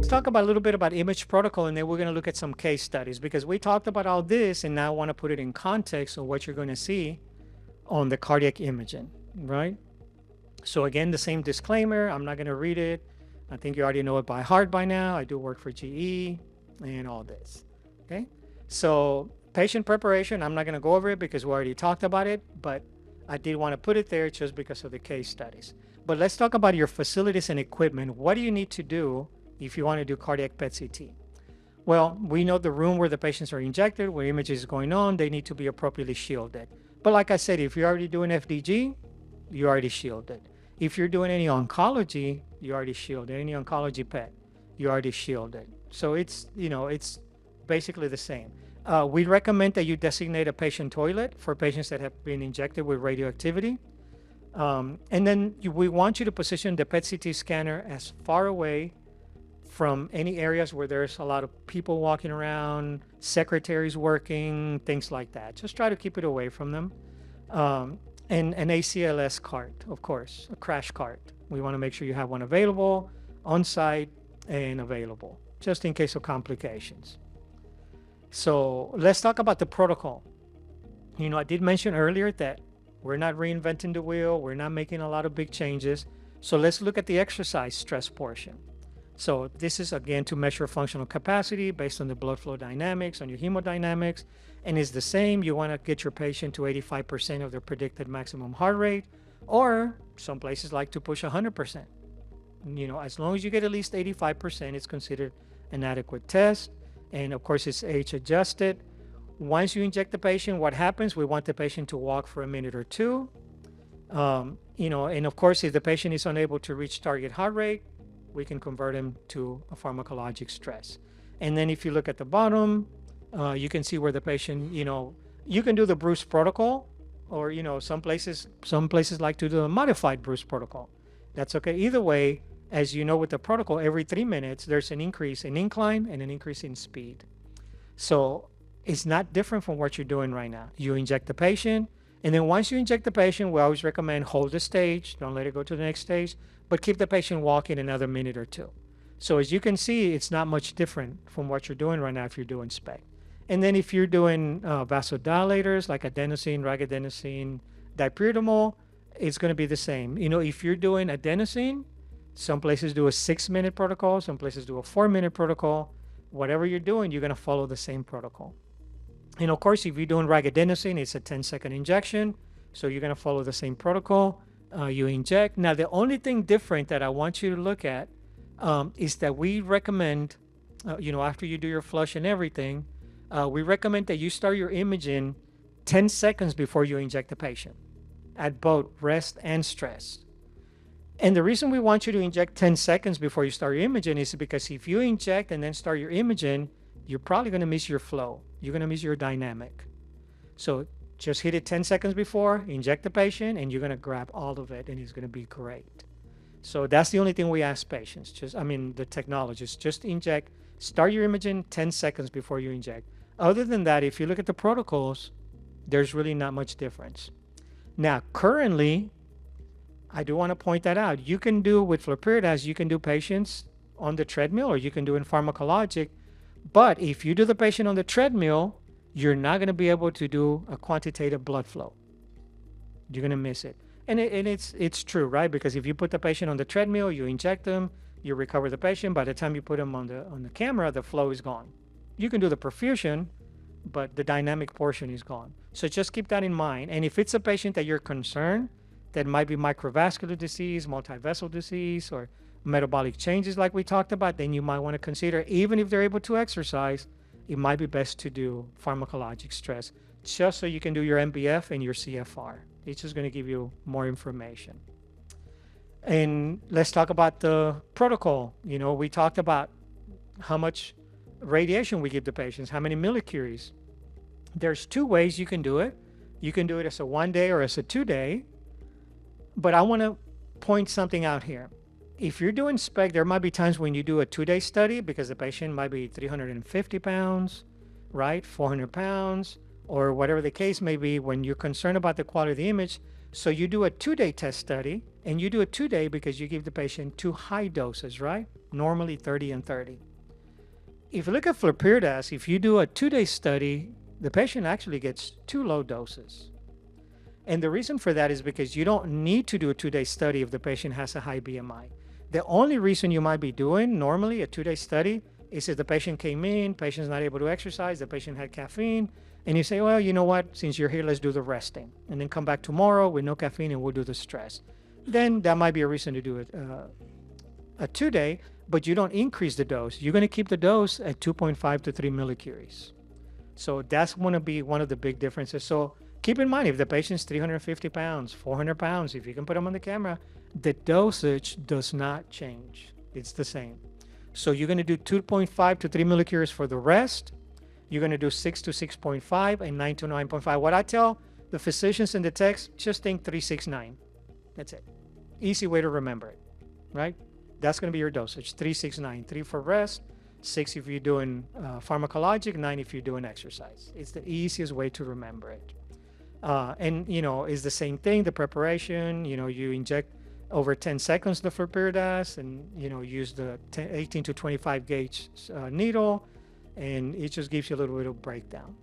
let's talk about a little bit about image protocol, and then we're going to look at some case studies, because we talked about all this and now I want to put it in context of what you're going to see on the cardiac imaging, right? So again, the same disclaimer, I'm not going to read it. I think you already know it by heart by now. I do work for GE and all this, okay? So patient preparation, I'm not going to go over it because we already talked about it, but I did want to put it there just because of the case studies. But let's talk about your facilities and equipment. What do you need to do if you want to do cardiac PET CT? Well, we know the room where the patients are injected, where image is going on, they need to be appropriately shielded. But like I said, if you're already doing FDG, you're already shielded. If you're doing any oncology, you're already shielded. Any oncology PET, you're already shielded. So it's, it's basically the same. We recommend that you designate a patient toilet for patients that have been injected with radioactivity. And then we want you to position the PET CT scanner as far away from any areas where there's a lot of people walking around, secretaries working, things like that. Just try to keep it away from them. And an ACLS cart, of course, a crash cart. We want to make sure you have one available, on site, and available, just in case of complications. So let's talk about the protocol. I did mention earlier that we're not reinventing the wheel. We're not making a lot of big changes. So let's look at the exercise stress portion. So this is, again, to measure functional capacity based on the blood flow dynamics, on your hemodynamics, and it's the same. You want to get your patient to 85% of their predicted maximum heart rate, or some places like to push 100%. As long as you get at least 85%, it's considered an adequate test. And of course, it's age adjusted. Once you inject the patient, what happens? We want the patient to walk for a minute or two. And of course, if the patient is unable to reach target heart rate, we can convert him to a pharmacologic stress. And then if you look at the bottom, you can see where the patient, you can do the Bruce protocol, or, some places like to do a modified Bruce protocol. That's okay. Either way, as you know, with the protocol, every 3 minutes, there's an increase in incline and an increase in speed. So it's not different from what you're doing right now. You inject the patient, and then once you inject the patient, we always recommend hold the stage, don't let it go to the next stage, but keep the patient walking another minute or two. So as you can see, it's not much different from what you're doing right now if you're doing SPECT. And then if you're doing vasodilators like adenosine, ragadenosine, dipyridamole, it's going to be the same. If you're doing adenosine, some places do a 6-minute protocol, some places do a 4-minute protocol. Whatever you're doing, you're going to follow the same protocol. And of course, if you're doing ragadenosine, it's a 10-second injection, so you're going to follow the same protocol. You inject. Now, the only thing different that I want you to look at is that we recommend, after you do your flush and everything, we recommend that you start your imaging 10 seconds before you inject the patient at both rest and stress. And the reason we want you to inject 10 seconds before you start your imaging is because if you inject and then start your imaging, you're probably going to miss your flow. You're going to miss your dynamic. So just hit it 10 seconds before, inject the patient, and you're going to grab all of it, and it's going to be great. So that's the only thing we ask patients, the technologists, just inject, start your imaging 10 seconds before you inject. Other than that, if you look at the protocols, there's really not much difference. Now, currently, I do want to point that out. You can do with flurpiridaz, you can do patients on the treadmill, or you can do in pharmacologic. But if you do the patient on the treadmill, you're not going to be able to do a quantitative blood flow. You're going to miss it. And it's true, right? Because if you put the patient on the treadmill, you inject them, you recover the patient. By the time you put them on the camera, the flow is gone. You can do the perfusion, but the dynamic portion is gone. So just keep that in mind. And if it's a patient that you're concerned, that might be microvascular disease, multivessel disease, or metabolic changes like we talked about, then you might want to consider, even if they're able to exercise, it might be best to do pharmacologic stress, just so you can do your MBF and your CFR. It's just going to give you more information. And let's talk about the protocol. We talked about how much radiation we give the patients, how many millicuries. There's 2 ways you can do it. You can do it as a 1-day or as a 2-day. But I want to point something out here. If you're doing SPECT, there might be times when you do a 2-day study because the patient might be 350 pounds, right? 400 pounds, or whatever the case may be, when you're concerned about the quality of the image. So you do a 2-day test study, and you do a 2-day because you give the patient 2 high doses, right? Normally 30 and 30. If you look at flurpiridaz, if you do a 2-day study, the patient actually gets 2 low doses. And the reason for that is because you don't need to do a 2-day study if the patient has a high BMI. The only reason you might be doing normally a 2-day study is if the patient came in, patient's not able to exercise, the patient had caffeine, and you say, well, you know what, since you're here, let's do the resting. And then come back tomorrow with no caffeine and we'll do the stress. Then that might be a reason to do it, a 2-day, but you don't increase the dose. You're going to keep the dose at 2.5 to 3 millicuries. So that's going to be one of the big differences. So keep in mind, if the patient's 350 pounds, 400 pounds, if you can put them on the camera, the dosage does not change. It's the same. So you're going to do 2.5 to 3 millicuries for the rest. You're going to do 6 to 6.5 and 9 to 9.5. What I tell the physicians in the text, just think 369. That's it. Easy way to remember it, right? That's going to be your dosage. 369. 3 for rest, 6 if you're doing pharmacologic, 9 if you're doing exercise. It's the easiest way to remember it. And, you know, it's the same thing, the preparation, you know, you inject over 10 seconds the flurpiridaz and, you know, use the 18 to 25 gauge needle, and it just gives you a little bit of breakdown.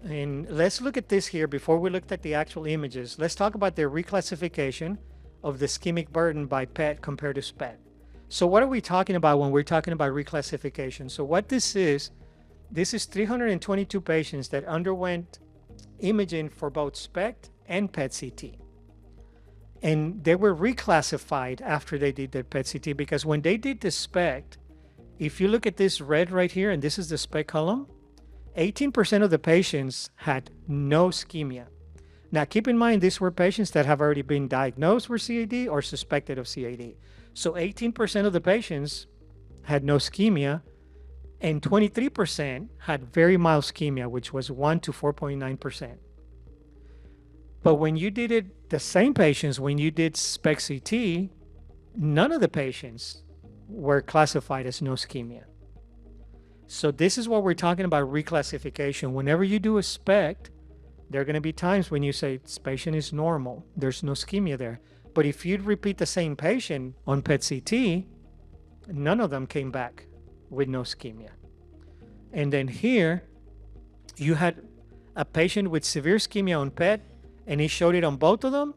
And let's look at this here before we looked at the actual images. Let's talk about the reclassification of the ischemic burden by PET compared to SPECT. So what are we talking about when we're talking about reclassification? So what this is 322 patients that underwent imaging for both SPECT and PET-CT. And they were reclassified after they did the PET-CT, because when they did the SPECT, if you look at this red right here, and this is the SPECT column, 18% of the patients had no ischemia. Now, keep in mind, these were patients that have already been diagnosed with CAD or suspected of CAD. So 18% of the patients had no ischemia, and 23% had very mild ischemia, which was 1 to 4.9%. But when you did it, the same patients, when you did SPECT-CT, none of the patients were classified as no ischemia. So this is what we're talking about, reclassification. Whenever you do a SPECT, there are going to be times when you say this patient is normal, there's no ischemia there. But if you repeat the same patient on PET-CT, none of them came back with no ischemia. And then here, you had a patient with severe ischemia on PET, and he showed it on both of them,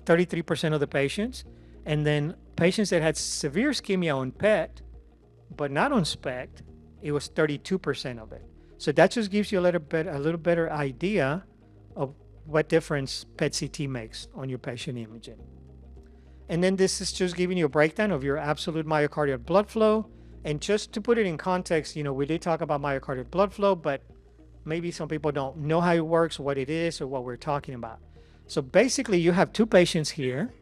33% of the patients. And then patients that had severe ischemia on PET, but not on SPECT, it was 32% of it. So that just gives you a little better idea of what difference PET-CT makes on your patient imaging. And then this is just giving you a breakdown of your absolute myocardial blood flow. And just to put it in context, you know, we did talk about myocardial blood flow, but maybe some people don't know how it works, what it is, or what we're talking about. So basically, you have 2 patients here.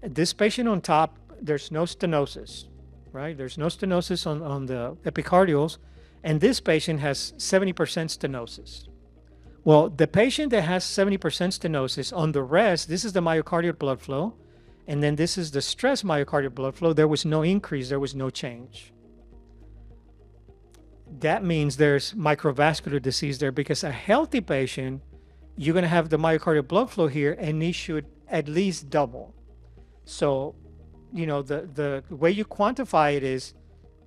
This patient on top, there's no stenosis, right? There's no stenosis on the epicardials. And this patient has 70% stenosis. Well, the patient that has 70% stenosis, on the rest, this is the myocardial blood flow. And then this is the stress myocardial blood flow. There was no increase. There was no change. That means there's microvascular disease there, because a healthy patient, you're going to have the myocardial blood flow here, and it should at least double. So, you know, the way you quantify it is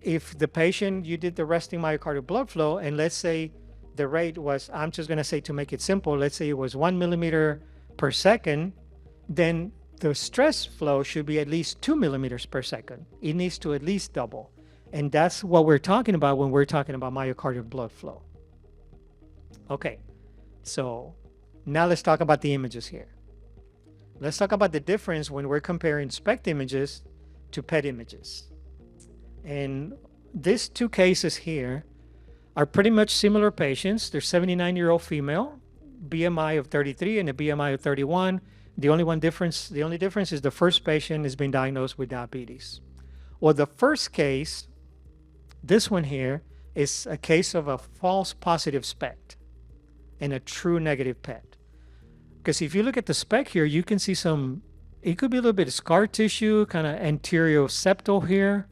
if the patient, you did the resting myocardial blood flow, and let's say the rate was, I'm just going to say to make it simple, let's say it was 1 millimeter per second, then the stress flow should be at least 2 millimeters per second. It needs to at least double. And that's what we're talking about when we're talking about myocardial blood flow. Okay, so now let's talk about the images here. Let's talk about the difference when we're comparing SPECT images to PET images. And these 2 cases here are pretty much similar patients. They're 79-year-old female, BMI of 33 and a BMI of 31. The only difference is the first patient has been diagnosed with diabetes. Well, the first case, this one here, is a case of a false positive SPECT and a true negative PET. Because if you look at the SPECT here, you can see it could be a little bit of scar tissue, kind of anterior septal here,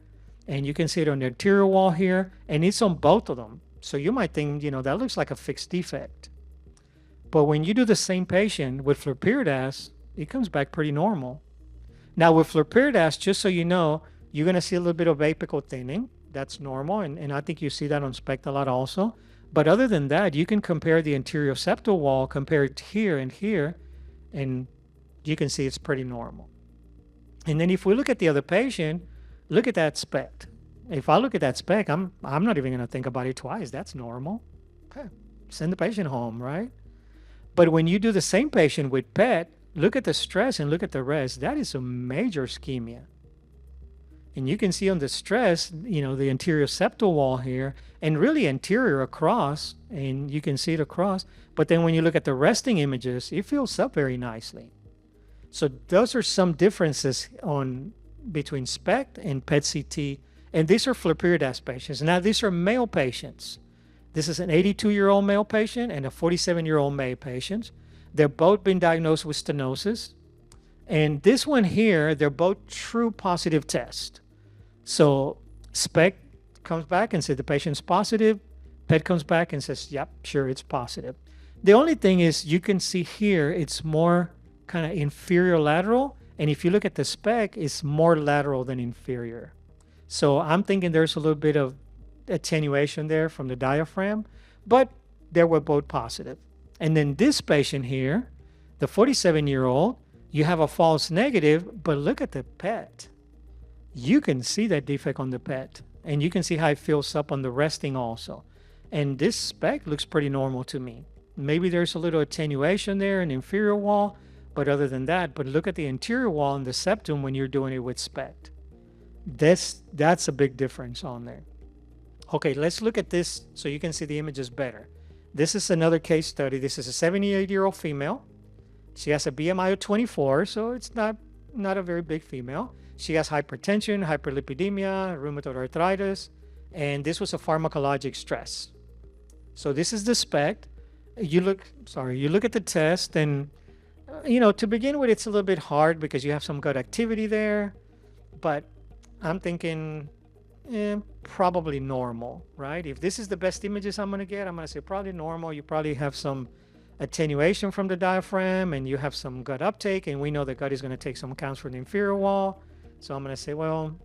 and you can see it on the anterior wall here, and it's on both of them. So you might think, you know, that looks like a fixed defect. But when you do the same patient with flurpiridaz, it comes back pretty normal. Now with flurpiridaz, just so you know, you're going to see a little bit of apical thinning. That's normal, and I think you see that on SPECT a lot also. But other than that, you can compare the anterior septal wall compared here and here, and you can see it's pretty normal. And then if we look at the other patient, look at that SPECT. If I look at that SPECT, I'm not even going to think about it twice. That's normal. Okay. Send the patient home, right? But when you do the same patient with PET, look at the stress and look at the rest. That is a major ischemia. And you can see on the stress, you know, the anterior septal wall here, and really anterior across, and you can see it across. But then when you look at the resting images, it fills up very nicely. So those are some differences on between SPECT and PET-CT. And these are flurpiridaz patients. Now, these are male patients. This is an 82-year-old male patient and a 47-year-old male patient. They've both been diagnosed with stenosis. And this one here, they're both true positive tests. So SPECT comes back and says the patient's positive. PET comes back and says, yep, sure, it's positive. The only thing is you can see here, it's more kind of inferior lateral. And if you look at the SPECT, it's more lateral than inferior. So I'm thinking there's a little bit of attenuation there from the diaphragm, but they were both positive. And then this patient here, the 47-year-old, you have a false negative, but look at the PET. You can see that defect on the PET, and you can see how it fills up on the resting also. And this SPECT looks pretty normal to me. Maybe there's a little attenuation there in the inferior wall, but other than that, but look at the anterior wall and the septum when you're doing it with SPECT. That's a big difference on there. Okay, let's look at this so you can see the images better. This is another case study. This is a 78-year-old female. She has a BMI of 24, so it's not a very big female. She has hypertension, hyperlipidemia, rheumatoid arthritis, and this was a pharmacologic stress. So this is the SPECT. You look at the test, and you know, to begin with, it's a little bit hard because you have some gut activity there, but I'm thinking probably normal, right? If this is the best images I'm going to get, I'm going to say probably normal. You probably have some attenuation from the diaphragm, and you have some gut uptake, and we know the gut is going to take some counts from the inferior wall. So I'm going to say, well,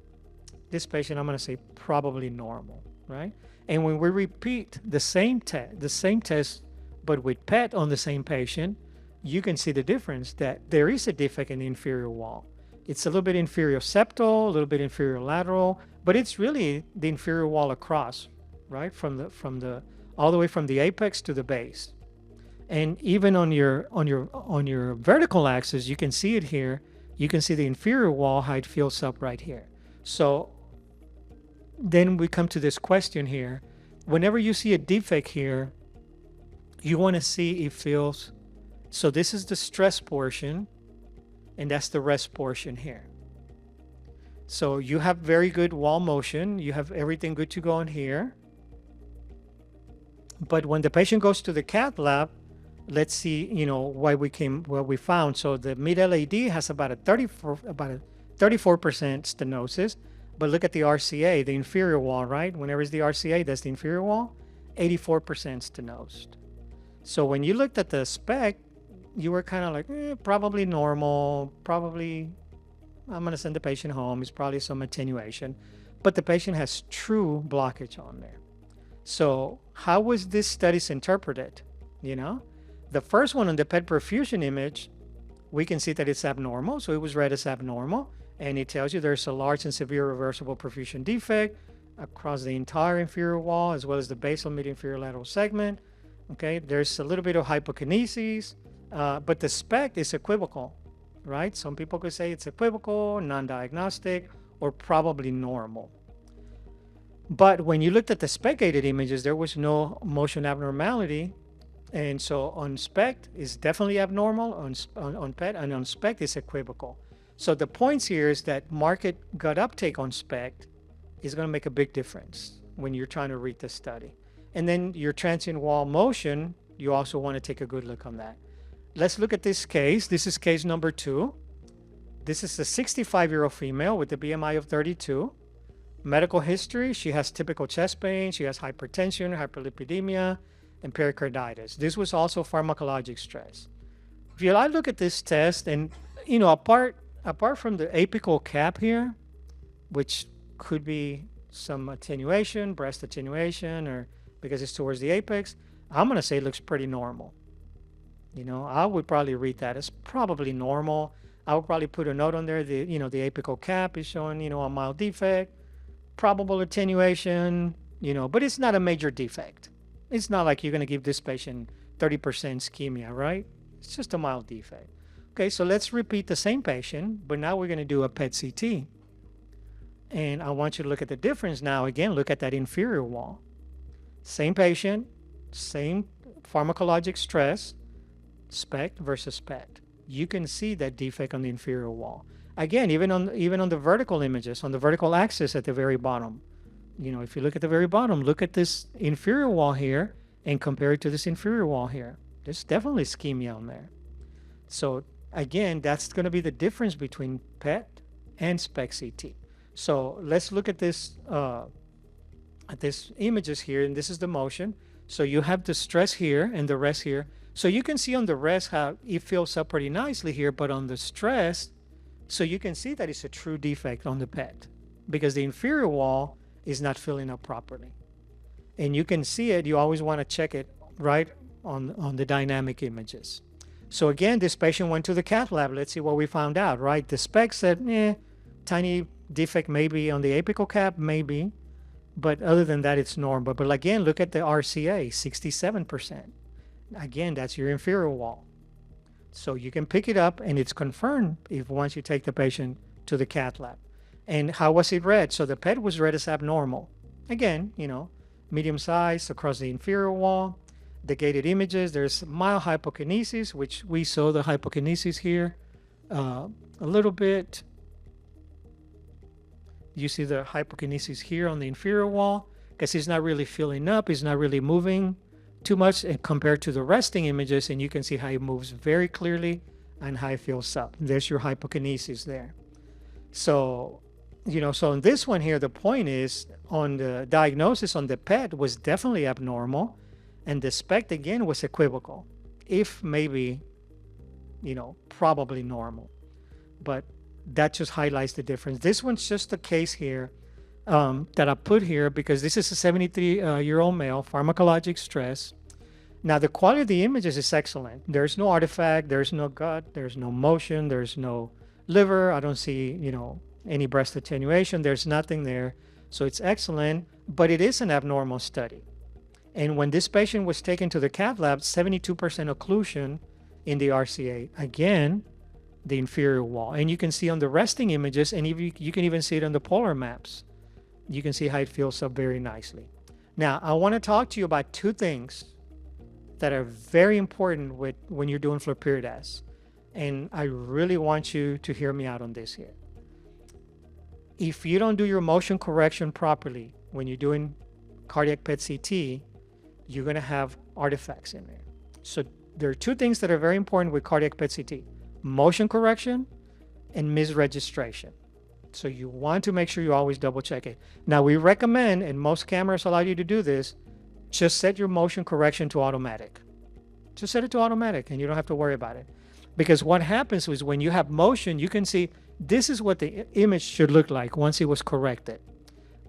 this patient, I'm going to say probably normal, right? And when we repeat the same test, but with PET on the same patient, you can see the difference that there is a defect in the inferior wall. It's a little bit inferior septal, a little bit inferior lateral, but it's really the inferior wall across, right? From the all the way from the apex to the base. And even on your vertical axis, you can see it here. You can see the inferior wall, how it fills up right here. So then we come to this question here. Whenever you see a defect here, you want to see it fills. So this is the stress portion, and that's the rest portion here. So you have very good wall motion. You have everything good to go in here. But when the patient goes to the cath lab, let's see, you know, what we found. So the mid-LAD has about a 34% stenosis. But look at the RCA, the inferior wall, right? Whenever it's the RCA, that's the inferior wall, 84% stenosed. So when you looked at the SPECT, you were kind of like, probably normal, probably I'm going to send the patient home. It's probably some attenuation. But the patient has true blockage on there. So how was this studies interpreted? You know, the first one on the PET perfusion image, we can see that it's abnormal. So it was read as abnormal. And it tells you there's a large and severe reversible perfusion defect across the entire inferior wall, as well as the basal mid-inferior lateral segment. Okay, there's a little bit of hypokinesis, but the SPECT is equivocal, right? Some people could say it's equivocal, non-diagnostic, or probably normal. But when you looked at the SPECT-gated images, there was no motion abnormality. And so on SPECT, it's definitely abnormal, on PET, and on SPECT, it's equivocal. So the points here is that market gut uptake on SPECT is going to make a big difference when you're trying to read the study. And then your transient wall motion, you also want to take a good look on that. Let's look at this case. This is case number 2. This is a 65-year-old female with a BMI of 32. Medical history, she has typical chest pain, she has hypertension, hyperlipidemia, and pericarditis. This was also pharmacologic stress. If you I look at this test, and apart from the apical cap here, which could be some attenuation, breast attenuation, or because it's towards the apex, I'm going to say it looks pretty normal. I would probably read that as probably normal. I would probably put a note on there. The apical cap is showing, a mild defect, probable attenuation, but it's not a major defect. It's not like you're going to give this patient 30% ischemia, right? It's just a mild defect. Okay, so let's repeat the same patient, but now we're going to do a PET-CT. And I want you to look at the difference now. Again, look at that inferior wall. Same patient, same pharmacologic stress, SPECT versus SPECT. You can see that defect on the inferior wall. Again, even on the vertical images, on the vertical axis at the very bottom. If you look at the very bottom, look at this inferior wall here and compare it to this inferior wall here. There's definitely ischemia on there. So again, that's going to be the difference between PET and SPECT-CT. So let's look at this images here, and this is the motion. So you have the stress here and the rest here. So you can see on the rest how it fills up pretty nicely here, but on the stress, so you can see that it's a true defect on the PET because the inferior wall is not filling up properly. And you can see it, you always want to check it right on the dynamic images. So again, this patient went to the cath lab. Let's see what we found out, right? The SPECT said, tiny defect maybe on the apical cap, maybe. But other than that, it's normal. But again, look at the RCA, 67%. Again, that's your inferior wall. So you can pick it up, and it's confirmed if once you take the patient to the cath lab. And how was it read? So the PET was read as abnormal. Again, medium size across the inferior wall. The gated images, there's mild hypokinesis, which we saw the hypokinesis here a little bit. You see the hypokinesis here on the inferior wall because it's not really filling up, it's not really moving too much compared to the resting images, and you can see how it moves very clearly and how it fills up. There's your hypokinesis there. So, so in this one here, the point is on the diagnosis on the PET was definitely abnormal, and the SPECT again was equivocal, if maybe, probably normal. But that just highlights the difference. This one's just a case here that I put here because this is a 73-year-old male, pharmacologic stress. Now, the quality of the images is excellent. There's no artifact, there's no gut, there's no motion, there's no liver. I don't see, any breast attenuation. There's nothing there. So it's excellent, but it is an abnormal study. And when this patient was taken to the cath lab, 72% occlusion in the RCA. Again, the inferior wall. And you can see on the resting images, and you can even see it on the polar maps. You can see how it fills up very nicely. Now, I want to talk to you about two things that are very important when you're doing flurpiridaz. And I really want you to hear me out on this here. If you don't do your motion correction properly when you're doing cardiac PET-CT, you're going to have artifacts in there. So there are two things that are very important with cardiac PET-CT: motion correction and misregistration. So you want to make sure you always double check it. Now we recommend, and most cameras allow you to do this, just set your motion correction to automatic. Just set it to automatic and you don't have to worry about it. Because what happens is when you have motion, you can see this is what the image should look like once it was corrected.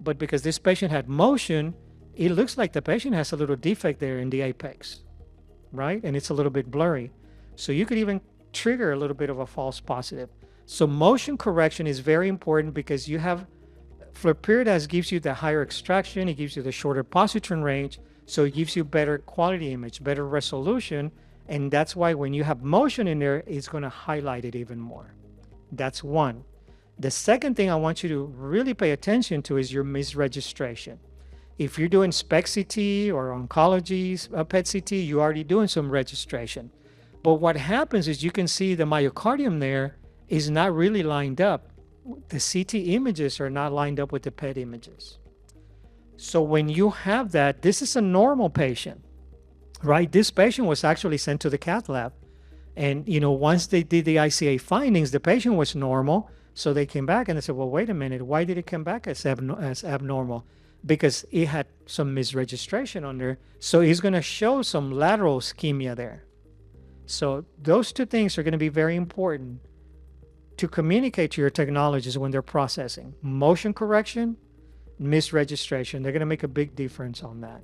But because this patient had motion, it looks like the patient has a little defect there in the apex, right? And it's a little bit blurry. So you could even trigger a little bit of a false positive. So motion correction is very important because you have flurpiridaz gives you the higher extraction, it gives you the shorter positron range, so it gives you better quality image, better resolution, and that's why when you have motion in there, it's going to highlight it even more. That's one. The second thing I want you to really pay attention to is your misregistration. If you're doing SPECT-CT or oncology PET-CT, you're already doing some registration. But what happens is you can see the myocardium there is not really lined up. The CT images are not lined up with the PET images. So when you have that, this is a normal patient, right? This patient was actually sent to the cath lab. And, once they did the ICA findings, the patient was normal. So they came back and they said, well, wait a minute, why did it come back as abnormal? because it had some misregistration on there. So it's going to show some lateral ischemia there. So those two things are going to be very important to communicate to your technologists when they're processing. Motion correction, misregistration. They're going to make a big difference on that.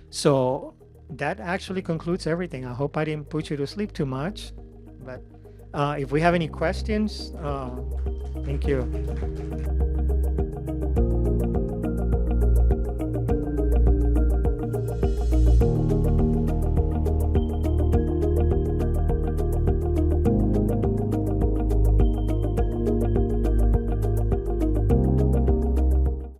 So that actually concludes everything. I hope I didn't put you to sleep too much. But if we have any questions, thank you.